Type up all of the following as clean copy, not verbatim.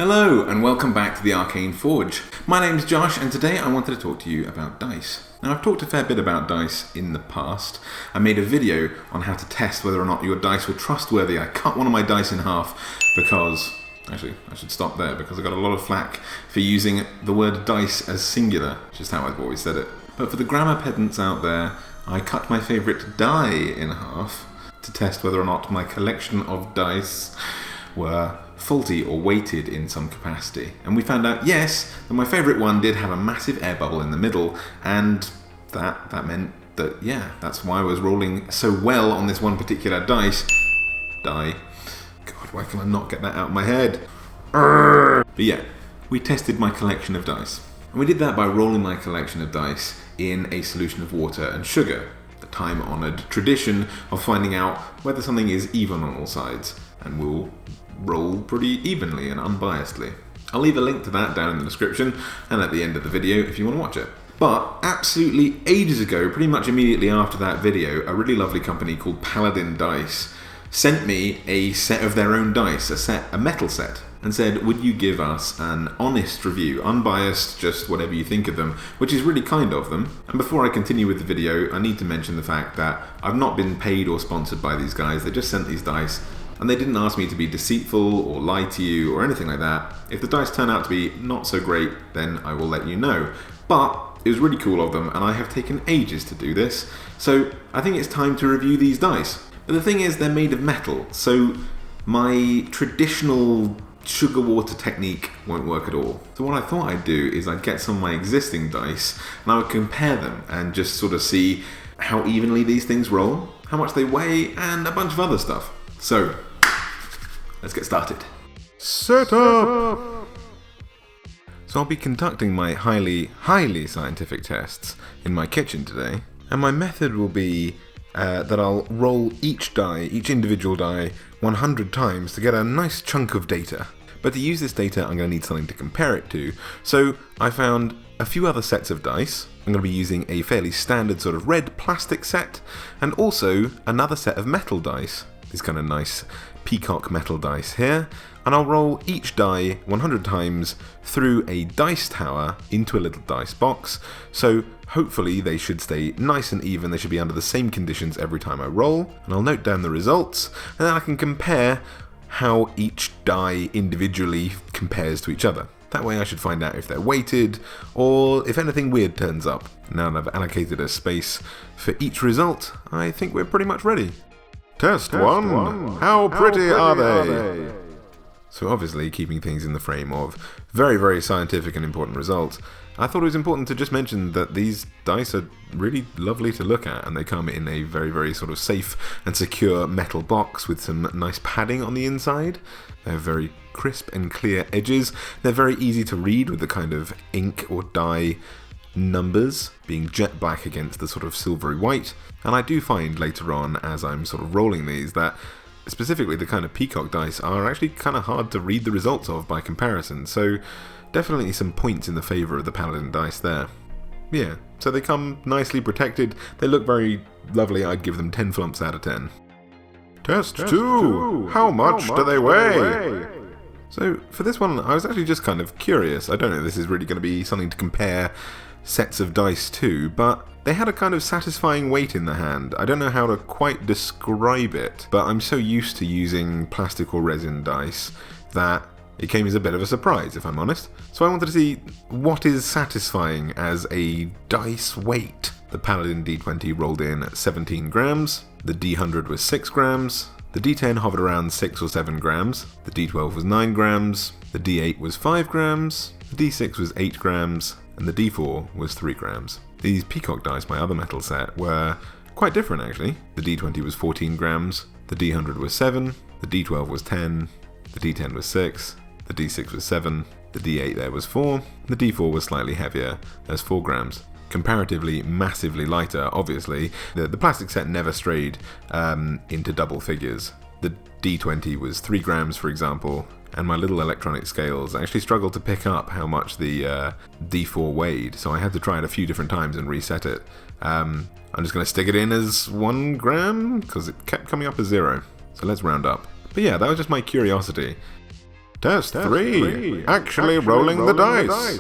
Hello and welcome back to the Arcane Forge. My name's Josh and today I wanted to talk to you about dice. Now I've talked a fair bit about dice in the past. I made a video on how to test whether or not your dice were trustworthy. I cut one of my dice in half because... Actually, I should stop there because I got a lot of flack for using the word dice as singular, which is how I've always said it. But for the grammar pedants out there, I cut my favourite die in half to test whether or not my collection of dice were faulty or weighted in some capacity. And we found out, yes, that my favourite one did have a massive air bubble in the middle, and that meant that, yeah, that's why I was rolling so well on this one particular die. God, why can I not get that out of my head? But yeah, we tested my collection of dice. And we did that by rolling my collection of dice in a solution of water and sugar, the time-honoured tradition of finding out whether something is even on all sides, and we'll roll pretty evenly and unbiasedly. I'll leave a link to that down in the description and at the end of the video if you want to watch it. But absolutely ages ago, pretty much immediately after that video, a really lovely company called Paladin Dice sent me a set of their own dice, a metal set, and said, would you give us an honest review, unbiased, just whatever you think of them, which is really kind of them. And before I continue with the video, I need to mention the fact that I've not been paid or sponsored by these guys. They just sent these dice, and they didn't ask me to be deceitful or lie to you or anything like that. If the dice turn out to be not so great, then I will let you know. But it was really cool of them, and I have taken ages to do this, so I think it's time to review these dice. But the thing is, they're made of metal, so my traditional sugar water technique won't work at all. So what I thought I'd do is I'd get some of my existing dice, and I would compare them and just sort of see how evenly these things roll, how much they weigh, and a bunch of other stuff. So, let's get started. Set up! So I'll be conducting my highly scientific tests in my kitchen today, and my method will be that I'll roll each individual die 100 times to get a nice chunk of data. But to use this data, I'm going to need something to compare it to. So I found a few other sets of dice. I'm going to be using a fairly standard sort of red plastic set, and also another set of metal dice. These kind of nice peacock metal dice here, and I'll roll each die 100 times through a dice tower into a little dice box, so hopefully they should stay nice and even. They should be under the same conditions every time I roll, and I'll note down the results, and then I can compare how each die individually compares to each other. That way I should find out if they're weighted, or if anything weird turns up. Now that I've allocated a space for each result, I think we're pretty much ready. Test 1. How pretty are they? So obviously, keeping things in the frame of very scientific and important results, I thought it was important to just mention that these dice are really lovely to look at, and they come in a very sort of safe and secure metal box with some nice padding on the inside. They have very crisp and clear edges. They're very easy to read with the kind of ink or dye numbers being jet black against the sort of silvery white. And I do find later on, as I'm sort of rolling these, that specifically the kind of peacock dice are actually kind of hard to read the results of by comparison, so definitely some points in the favour of the Paladin dice there. Yeah, so they come nicely protected, they look very lovely. I'd give them 10 flumps out of 10. Test 2! How much do they weigh? So for this one, I was actually just kind of curious. I don't know if this is really going to be something to compare sets of dice to, but they had a kind of satisfying weight in the hand. I don't know how to quite describe it, but I'm so used to using plastic or resin dice that it came as a bit of a surprise, if I'm honest. So I wanted to see what is satisfying as a dice weight. The Paladin D20 rolled in at 17 grams, the D100 was 6 grams, the D10 hovered around 6 or 7 grams, the D12 was 9 grams, the D8 was 5 grams, the D6 was 8 grams, and the D4 was 3 grams. These peacock dice, my other metal set, were quite different actually. The D20 was 14 grams, the D100 was 7, the D12 was 10, the D10 was 6, the D6 was 7, the D8 there was 4, the D4 was slightly heavier, as 4 grams. Comparatively massively lighter, obviously. The plastic set never strayed into double figures. The D20 was 3 grams, for example, and my little electronic scales actually struggled to pick up how much the D4 weighed, so I had to try it a few different times and reset it. I'm just going to stick it in as 1 gram, because it kept coming up as 0. So let's round up. But yeah, that was just my curiosity. Test 3. Actually rolling the dice.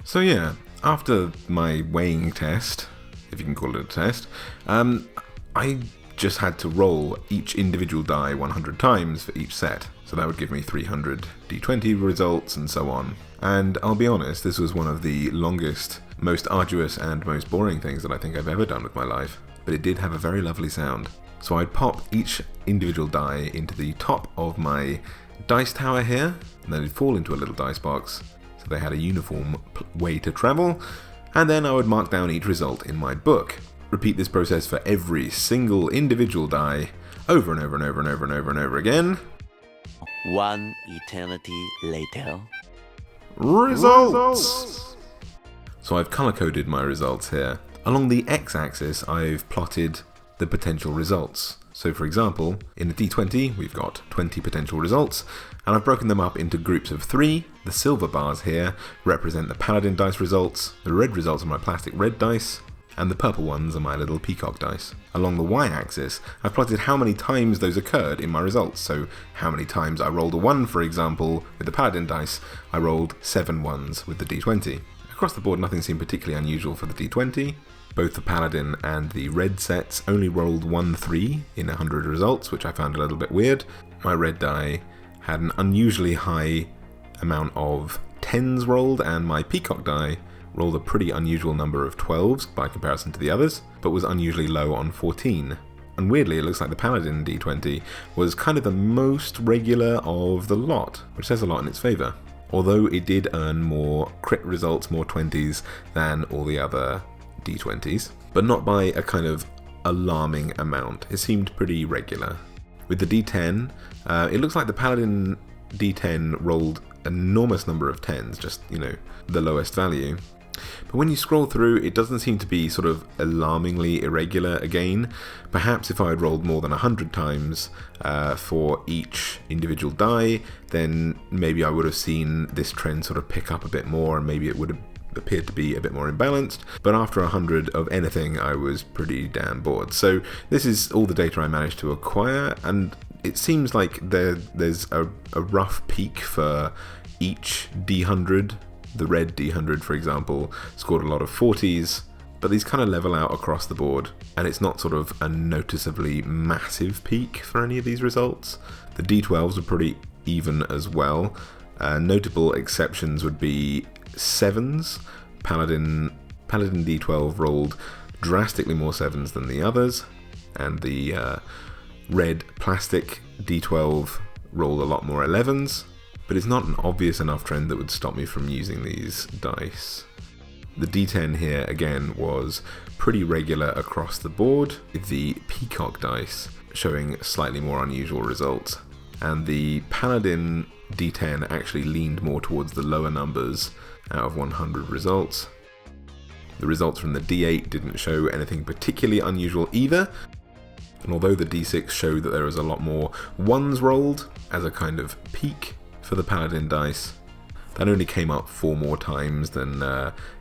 So yeah, after my weighing test, if you can call it a test, I just had to roll each individual die 100 times for each set. So that would give me 300 d20 results and so on. And I'll be honest, this was one of the longest, most arduous and most boring things that I think I've ever done with my life. But it did have a very lovely sound. So I'd pop each individual die into the top of my dice tower here, and then it'd fall into a little dice box. So they had a uniform way to travel, and then I would mark down each result in my book. Repeat this process for every single individual die, over and over and over and over and over and over again. One eternity later. Results! So I've color-coded my results here. Along the x-axis, I've plotted the potential results. So for example, in a d20, we've got 20 potential results, and I've broken them up into groups of 3. The silver bars here represent the Paladin Dice results, the red results are my plastic red dice, and the purple ones are my little peacock dice. Along the y-axis, I've plotted how many times those occurred in my results. So how many times I rolled a 1, for example, with the Paladin Dice, I rolled 7 ones with the d20. Across the board, nothing seemed particularly unusual for the d20. Both the Paladin and the red sets only rolled 1 3 in 100 results, which I found a little bit weird. My red die had an unusually high amount of 10s rolled, and my peacock die rolled a pretty unusual number of 12s by comparison to the others, but was unusually low on 14. And weirdly, it looks like the Paladin d20 was kind of the most regular of the lot, which says a lot in its favour. Although it did earn more crit results, more 20s, than all the other d20s, but not by a kind of alarming amount. It seemed pretty regular. With the d10, it looks like the Paladin d10 rolled an enormous number of 10s, just, the lowest value. But when you scroll through, it doesn't seem to be sort of alarmingly irregular again. Perhaps if I had rolled more than 100 times for each individual die, then maybe I would have seen this trend sort of pick up a bit more, and maybe it would have appeared to be a bit more imbalanced. But after 100 of anything, I was pretty damn bored. So this is all the data I managed to acquire, and it seems like there's a rough peak for each D100. The red D100, for example, scored a lot of 40s, but these kind of level out across the board, and it's not sort of a noticeably massive peak for any of these results. The D12s were pretty even as well. Notable exceptions would be 7s. Paladin D12 rolled drastically more 7s than the others, and the red plastic D12 rolled a lot more 11s. But it's not an obvious enough trend that would stop me from using these dice. The D10 here, again, was pretty regular across the board, with the peacock dice showing slightly more unusual results. And the Paladin D10 actually leaned more towards the lower numbers out of 100 results. The results from the D8 didn't show anything particularly unusual either. And although the D6 showed that there was a lot more 1s rolled as a kind of peak for the Paladin dice, that only came up 4 more times than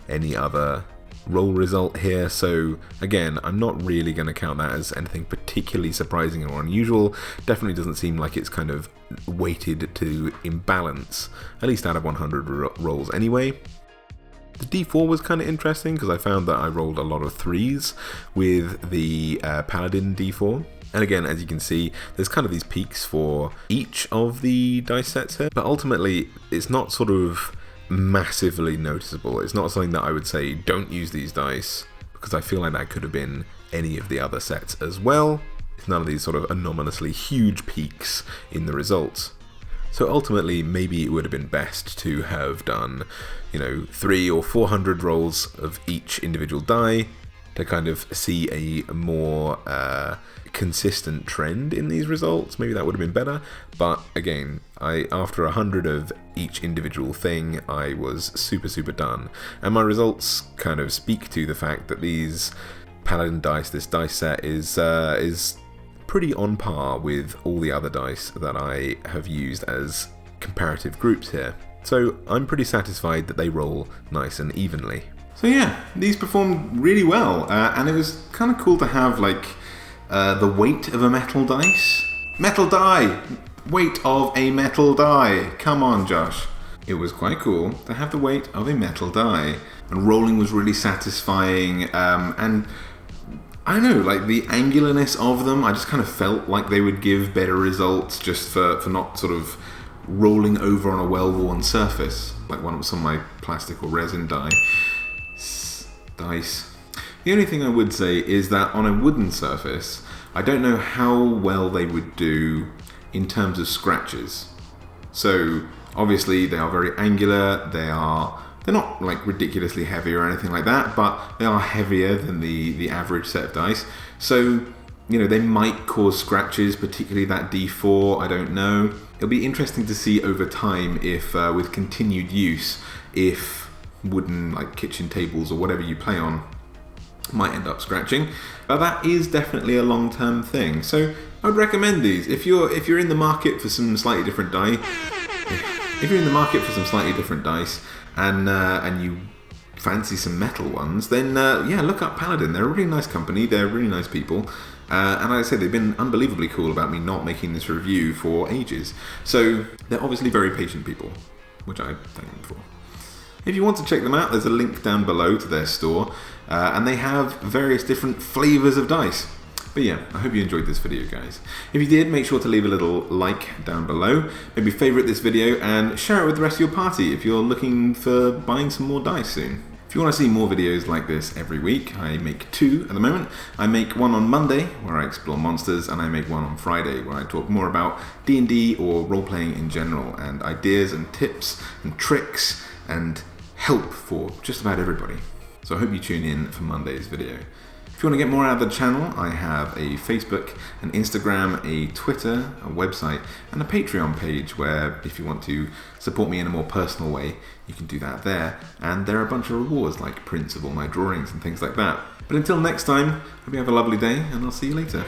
any other roll result here. So again, I'm not really going to count that as anything particularly surprising or unusual. Definitely doesn't seem like it's kind of weighted to imbalance, at least out of 100 rolls anyway. The D4 was kind of interesting because I found that I rolled a lot of 3s with the Paladin D4. And again, as you can see, there's kind of these peaks for each of the dice sets here, but ultimately it's not sort of massively noticeable. It's not something that I would say don't use these dice, because I feel like that could have been any of the other sets as well. It's none of these sort of anomalously huge peaks in the results. So ultimately, maybe it would have been best to have done, 300 or 400 rolls of each individual die to kind of see a more consistent trend in these results. Maybe that would have been better. But again, after 100 of each individual thing, I was super done. And my results kind of speak to the fact that these Paladin dice, this dice set, is pretty on par with all the other dice that I have used as comparative groups here. So I'm pretty satisfied that they roll nice and evenly. So yeah, these performed really well, and it was kind of cool to have like the weight of a metal dice. Metal die! Weight of a metal die! Come on, Josh. It was quite cool to have the weight of a metal die. And rolling was really satisfying, and I don't know, like the angularness of them, I just kind of felt like they would give better results just for not sort of rolling over on a well-worn surface, like some of my plastic or resin dice. The only thing I would say is that on a wooden surface, I don't know how well they would do in terms of scratches. So obviously they are very angular, they're not like ridiculously heavy or anything like that, but they are heavier than the average set of dice. So, you know, they might cause scratches, particularly that D4, I don't know. It'll be interesting to see over time if, with continued use, if wooden like kitchen tables or whatever you play on might end up scratching. But that is definitely a long-term thing. So I would recommend these. If you're in the market for some slightly different dice, and you fancy some metal ones, then yeah, look up Paladin. They're a really nice company. They're really nice people. And like I say, they've been unbelievably cool about me not making this review for ages. So they're obviously very patient people, which I thank them for. If you want to check them out, there's a link down below to their store, and they have various different flavors of dice. But yeah, I hope you enjoyed this video, guys. If you did, make sure to leave a little like down below, maybe favorite this video, and share it with the rest of your party if you're looking for buying some more dice soon. If you want to see more videos like this every week, I make 2 at the moment. I make one on Monday, where I explore monsters, and I make one on Friday, where I talk more about D&D or role-playing in general, and ideas and tips and tricks and help for just about everybody. So I hope you tune in for Monday's video. If you want to get more out of the channel, I have a Facebook, an Instagram, a Twitter, a website, and a Patreon page where if you want to support me in a more personal way, you can do that there. And there are a bunch of rewards like prints of all my drawings and things like that. But until next time, hope you have a lovely day, and I'll see you later.